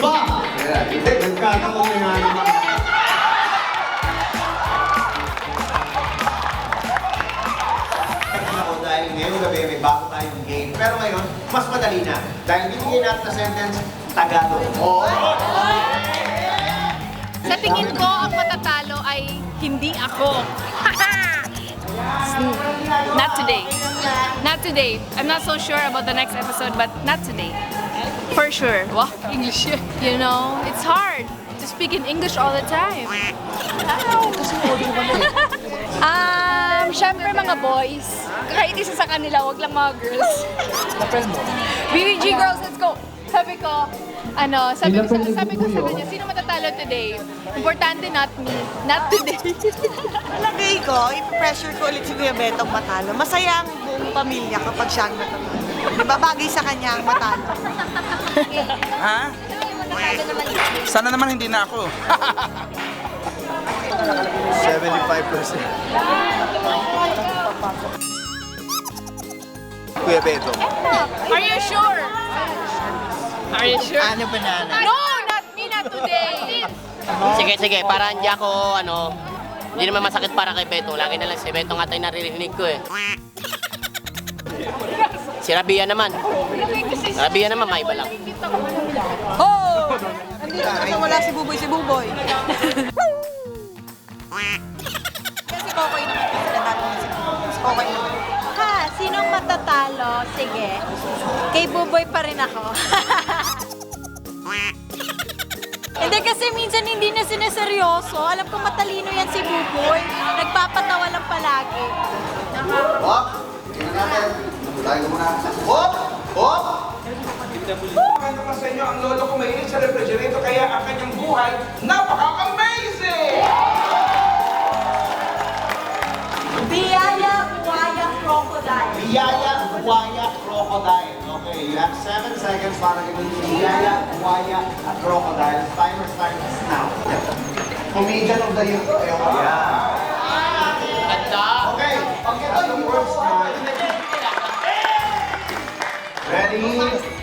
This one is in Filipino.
ba? Hindi, nagkataon na nga naman. Ako dahil ngayong gabi may bago tayong game. Pero ngayon, mas madali na. Dahil bibigyan natin na sentence, Tagalog. Oh. Sa tingin ko, ang matatalo ay hindi ako. Not today. Not today. I'm not so sure about the next episode, but not today. For sure. Wow, English. You know, it's hard to speak in English all the time. Syempre mga boys. Kahit isa sa kanila, wag lang mga girls. BBG girls, let's go! Sabi ko sa kanya, sino matatalo today? Importante not me, not today. Palagay ko, i-pressure ko ulit si Kuya Betong matalo. Masaya ang buong pamilya kapag siya ang matalo. Diba bagay sa kanya ang matalo? Ha? Sana naman hindi na ako. 75%. Kuya Beto. Are you sure? Are you sure? Ano banana? No, not me, not today. Sige, sige, para hindi ako, hindi naman masakit para kay Beto. Lagi na lang si Beto nga tayo naririnig ko eh. Si Rabia naman. Rabia naman, may iba lang. Oh! Nandito kasi wala si Buboy, si Buboy. Kasi Kokoy naman. Sinasabi niya si Kokoy naman. Ha, sinong matatalo? Sige. Kay Buboy pa rin ako. Hindi kasi minsan hindi na sineseryoso. Alam ko matalino yan si Buboy. Nagpapatawa lang palagi. Hop! Tingnan natin. Tayo muna. Hop! Hop! Kwento ko sa inyo, ang lolo ko mahilig sa refrigerator kaya ang kanyang buhay napaka-amazing! Biyaya, buwaya, crocodile. Biyaya, buwaya, crocodile. Okay, you have 7 seconds para gawin biyaya, buwaya, at crocodile. Timer starts now. Comedian of the year. Yeah. Ganda! Okay, pag ito yung words na. Ready?